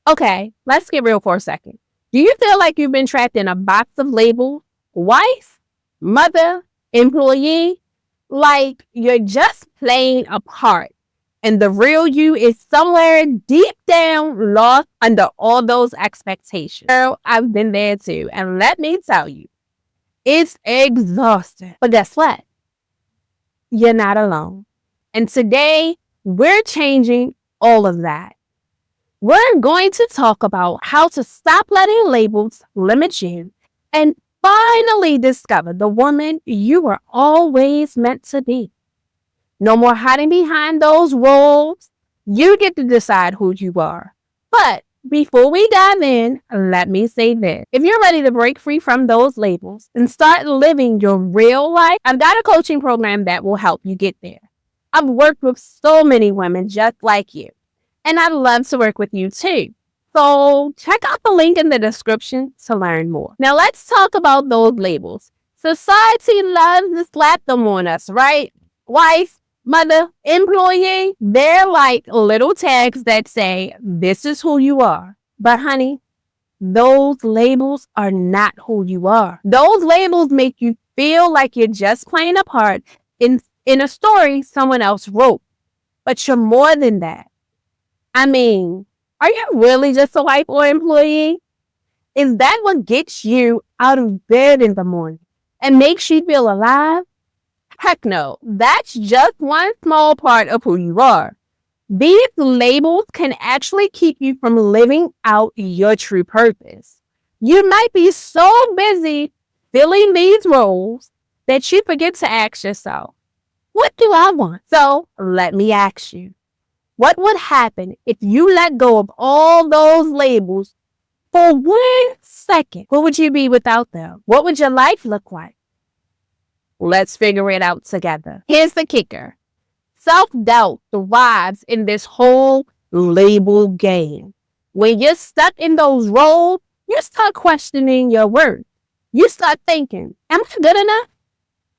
Okay, let's get real for a second. Do you feel like you've been trapped in a box of labels? Wife, mother, employee? Like you're just playing a part and the real you is somewhere deep down lost under all those expectations. Girl, I've been there too. And let me tell you, it's exhausting. But guess what? You're not alone. And today, we're changing all of that. We're going to talk about how to stop letting labels limit you and finally discover the woman you were always meant to be. No more hiding behind those roles. You get to decide who you are. But before we dive in, let me say this. If you're ready to break free from those labels and start living your real life, I've got a coaching program that will help you get there. I've worked with so many women just like you, and I'd love to work with you too. So check out the link in the description to learn more. Now let's talk about those labels. Society loves to slap them on us, right? Wife, mother, employee, they're like little tags that say, this is who you are. But honey, those labels are not who you are. Those labels make you feel like you're just playing a part in a story someone else wrote. But you're more than that. I mean, are you really just a wife or employee? Is that what gets you out of bed in the morning and makes you feel alive? Heck no, that's just one small part of who you are. These labels can actually keep you from living out your true purpose. You might be so busy filling these roles that you forget to ask yourself, what do I want? So let me ask you, what would happen if you let go of all those labels for 1 second? Who would you be without them? What would your life look like? Let's figure it out together. Here's the kicker. Self-doubt thrives in this whole label game. When you're stuck in those roles, you start questioning your worth. You start thinking, am I good enough?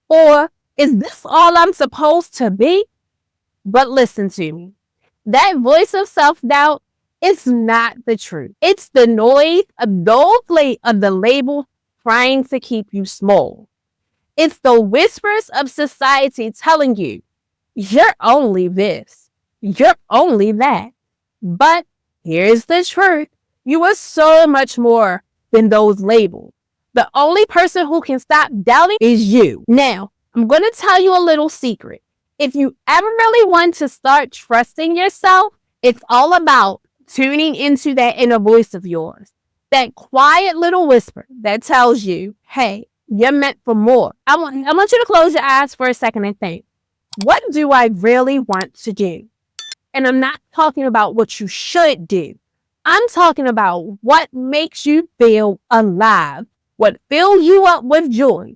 Or is this all I'm supposed to be? But listen to me. That voice of self-doubt is not the truth. It's the noise of the label trying to keep you small. It's the whispers of society telling you, you're only this, you're only that. But here's the truth. You are so much more than those labels. The only person who can stop doubting is you. Now, I'm going to tell you a little secret. If you ever really want to start trusting yourself, it's all about tuning into that inner voice of yours. That quiet little whisper that tells you, hey, you're meant for more. I want you to close your eyes for a second and think, what do I really want to do? And I'm not talking about what you should do. I'm talking about what makes you feel alive, what fills you up with joy.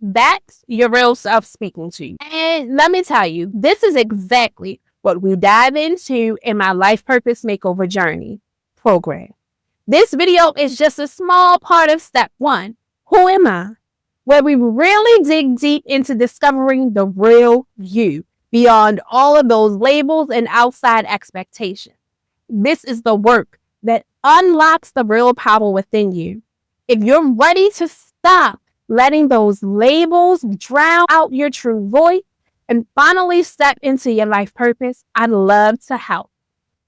That's your real self speaking to you. And let me tell you, this is exactly what we dive into in my Life Purpose Makeover Journey program. This video is just a small part of step 1. Who am I? Where we really dig deep into discovering the real you beyond all of those labels and outside expectations. This is the work that unlocks the real power within you. If you're ready to stop letting those labels drown out your true voice and finally step into your life purpose, I'd love to help.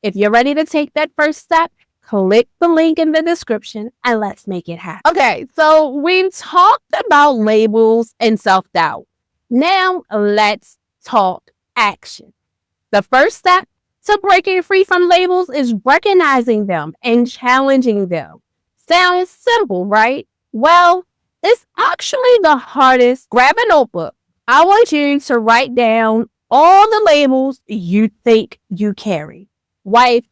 If you're ready to take that first step, click the link in the description and let's make it happen. Okay, so we've talked about labels and self-doubt. Now let's talk action. The first step to breaking free from labels is recognizing them and challenging them. Sounds simple, right? Well, it's actually the hardest. Grab a notebook. I want you to write down all the labels you think you carry. Wife,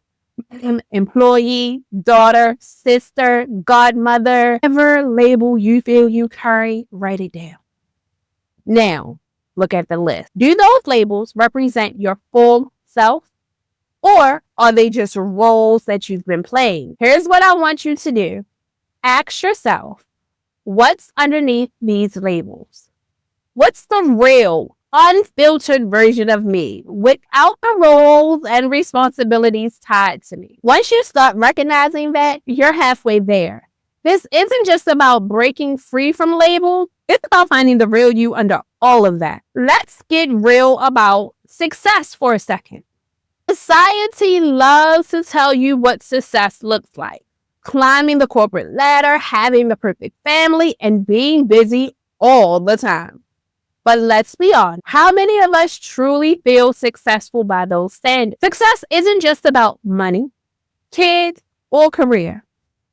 employee, daughter, sister, godmother, whatever label you feel you carry, write it down. Now, look at the list. Do those labels represent your full self? Or are they just roles that you've been playing? Here's what I want you to do. Ask yourself, what's underneath these labels? What's the real unfiltered version of me without the roles and responsibilities tied to me. Once you start recognizing that, you're halfway there. This isn't just about breaking free from labels. It's about finding the real you under all of that. Let's get real about success for a second. Society loves to tell you what success looks like. Climbing the corporate ladder, having the perfect family, and being busy all the time. But let's be honest, how many of us truly feel successful by those standards? Success isn't just about money, kids, or career.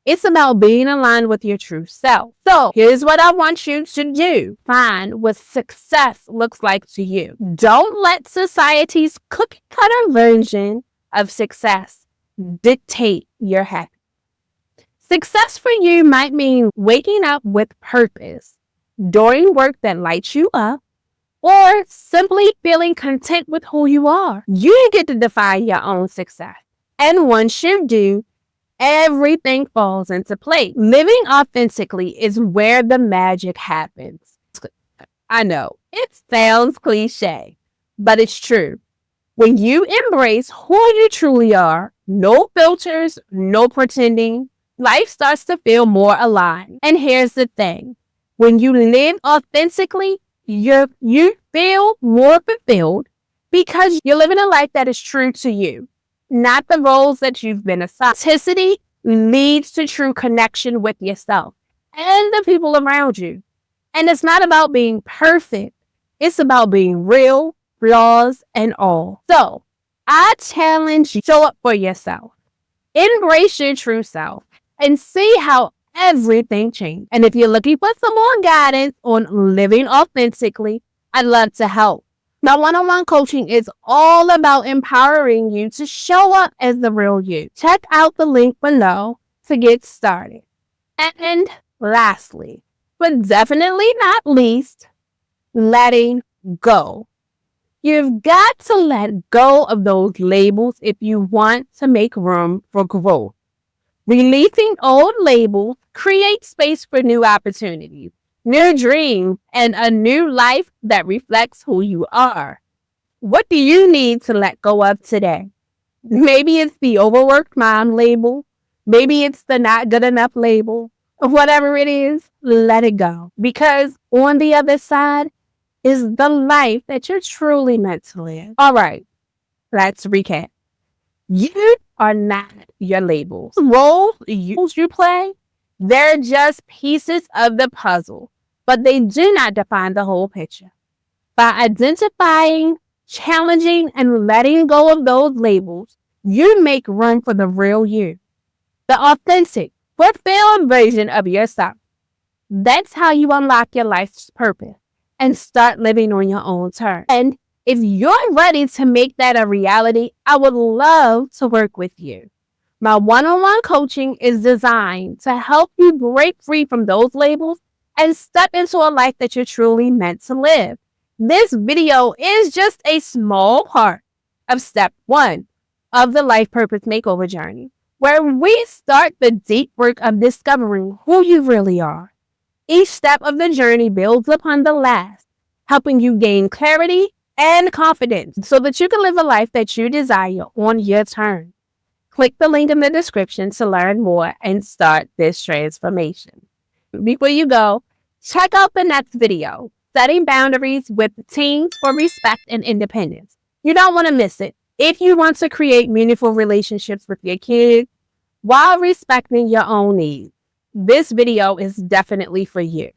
It's about being aligned with your true self. So here's what I want you to do. Find what success looks like to you. Don't let society's cookie cutter version of success dictate your happiness. Success for you might mean waking up with purpose, doing work that lights you up, or simply feeling content with who you are. You get to define your own success. And once you do, everything falls into place. Living authentically is where the magic happens. I know, it sounds cliche, but it's true. When you embrace who you truly are, no filters, no pretending, life starts to feel more aligned. And here's the thing. When you live authentically, you feel more fulfilled because you're living a life that is true to you, not the roles that you've been assigned. Authenticity leads to true connection with yourself and the people around you. And it's not about being perfect. It's about being real, flaws and all. So I challenge you, show up for yourself. Embrace your true self and see how everything changes. And if you're looking for some more guidance on living authentically, I'd love to help. My one-on-one coaching is all about empowering you to show up as the real you. Check out the link below to get started. And lastly, but definitely not least, letting go. You've got to let go of those labels if you want to make room for growth. Releasing old labels creates space for new opportunities, new dreams, and a new life that reflects who you are. What do you need to let go of today? Maybe it's the overworked mom label. Maybe it's the not good enough label. Whatever it is, let it go. Because on the other side is the life that you're truly meant to live. All right, let's recap. You are not your labels. Roles you play, they're just pieces of the puzzle, but they do not define the whole picture. By identifying, challenging, and letting go of those labels, you make room for the real you, the authentic, fulfilled version of yourself. That's how you unlock your life's purpose and start living on your own terms. And if you're ready to make that a reality, I would love to work with you. My one-on-one coaching is designed to help you break free from those labels and step into a life that you're truly meant to live. This video is just a small part of step 1 of the Life Purpose Makeover journey, where we start the deep work of discovering who you really are. Each step of the journey builds upon the last, helping you gain clarity and confidence so that you can live a life that you desire on your terms. Click the link in the description to learn more and start this transformation. Before you go, check out the next video, Setting Boundaries with Teams for Respect and Independence. You don't want to miss it. If you want to create meaningful relationships with your kids while respecting your own needs, this video is definitely for you.